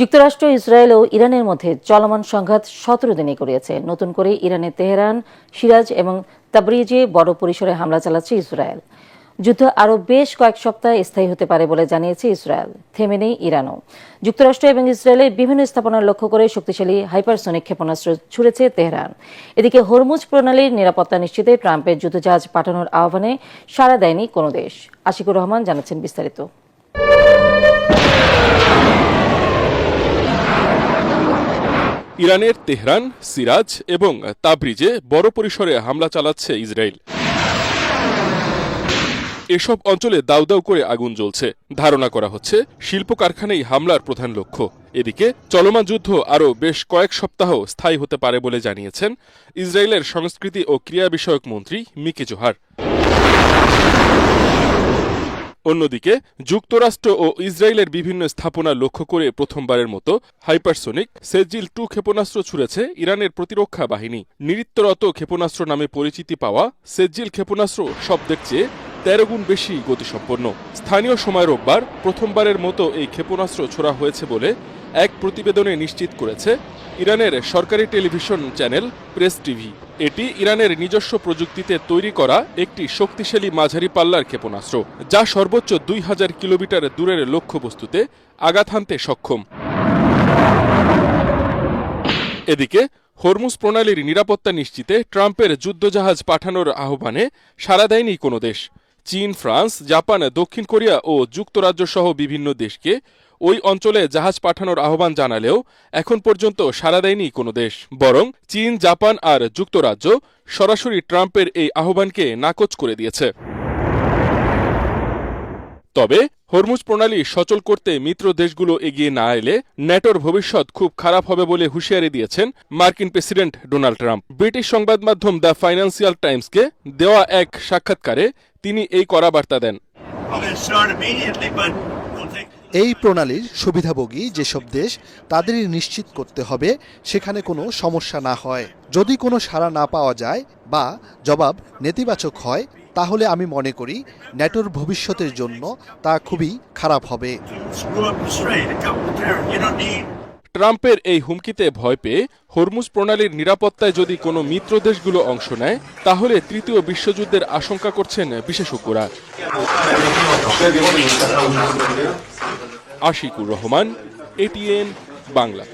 যুক্তরাষ্ট্র, ইসরায়েল ও ইরানের মধ্যে চলমান সংঘাত 17 দিনে গড়িয়েছে। নতুন করে ইরানের তেহরান, সিরাজ এবং তাবরিজে বড় পরিসরে হামলা চালাচ্ছে ইসরায়েল। যুদ্ধ আরও বেশ কয়েক সপ্তাহ স্থায়ী হতে পারে বলে জানিয়েছে ইসরায়েল। থেমে নেই ইরানও। যুক্তরাষ্ট্র এবং ইসরায়েলের বিভিন্ন স্থাপনা লক্ষ্য করে শক্তিশালী হাইপারসনিক ক্ষেপণাস্ত্র ছুড়েছে তেহরান। এদিকে হরমুজ প্রণালীর নিরাপত্তা নিশ্চিতে ট্রাম্পের যুদ্ধজাহাজ পাঠানোর আহ্বানে সাড়া দেয়নি কোনো দেশ। আশিকুর রহমান জানাচ্ছেন বিস্তারিত। ইরানের তেহরান, সিরাজ এবং তাবরিজে বড় পরিসরে হামলা চালাচ্ছে ইসরায়েল। এসব অঞ্চলে দাউ দাউ করে আগুন জ্বলছে। ধারণা করা হচ্ছে শিল্প কারখানাই হামলার প্রধান লক্ষ্য। এদিকে চলমান যুদ্ধ আরও বেশ কয়েক সপ্তাহ স্থায়ী হতে পারে বলে জানিয়েছেন ইসরায়েলের সংস্কৃতি ও ক্রীড়া বিষয়ক মন্ত্রী মিকি জোহার। অন্যদিকে যুক্তরাষ্ট্র ও ইসরায়েলের বিভিন্ন স্থাপনা লক্ষ্য করে প্রথমবারের মতো হাইপারসোনিক সেজিল-2 ক্ষেপণাস্ত্র ছুড়েছে ইরানের প্রতিরক্ষা বাহিনী। নৃত্যরত ক্ষেপণাস্ত্র নামে পরিচিতি পাওয়া সেজিল ক্ষেপণাস্ত্র শব্দের চেয়ে 13 গুণ বেশি গতিসম্পন্ন। স্থানীয় সময় রোববার প্রথমবারের মতো এই ক্ষেপণাস্ত্র ছোড়া হয়েছে বলে এক প্রতিবেদনে নিশ্চিত করেছে ইরানের সরকারি টেলিভিশন চ্যানেল প্রেস টিভি। এটি ইরানের নিজস্ব প্রযুক্তিতে তৈরি করা একটি শক্তিশালী মাঝারি পাল্লার ক্ষেপণাস্ত্র, যা সর্বোচ্চ 2000 কিলোমিটার দূরের লক্ষ্যবস্তুতে আঘাত হানতে সক্ষম। এদিকে হরমুজ প্রণালীর নিরাপত্তা নিশ্চিতে ট্রাম্পের যুদ্ধজাহাজ পাঠানোর আহ্বানে সাড়া দেয়নি কোনো দেশ। চীন, ফ্রান্স, জাপান, দক্ষিণ কোরিয়া ও যুক্তরাজ্য সহ বিভিন্ন দেশকে ওই অঞ্চলে জাহাজ পাঠানোর আহ্বান জানালেও এখন পর্যন্ত সাড়া দেয়নি কোনো দেশ। বরং চীন, জাপান আর যুক্তরাজ্য সরাসরি ট্রাম্পের এই আহ্বানকে নাকচ করে দিয়েছে। তবে হরমুজ প্রণালী সচল করতে মিত্র দেশগুলো এগিয়ে না এলে ন্যাটোর ভবিষ্যৎ খুব খারাপ হবে বলে হুঁশিয়ারি দিয়েছেন মার্কিন প্রেসিডেন্ট ডোনাল্ড ট্রাম্প। ব্রিটিশ সংবাদ মাধ্যম দ্য ফাইন্যান্সিয়াল টাইমসকে দেওয়া এক সাক্ষাৎকারে তিনি এই কড়া বার্তা দেন। এই প্রণালীর সুবিধাভোগী যেসব দেশ, তাদেরই নিশ্চিত করতে হবে সেখানে কোনো সমস্যা না হয়। যদি কোনো সাড়া না পাওয়া যায় বা জবাব নেতিবাচক হয়, তাহলে আমি মনে করি ন্যাটোর ভবিষ্যতের জন্য তা খুবই খারাপ হবে। ট্রাম্পের এই হুমকিতে ভয় পেয়ে হরমুজ প্রণালীর নিরাপত্তায় যদি কোনো মিত্র দেশগুলো অংশ নেয়, তাহলে তৃতীয় বিশ্বযুদ্ধের আশঙ্কা করছেন বিশেষজ্ঞরা। আশিকুর রহমান, এটিএন বাংলা।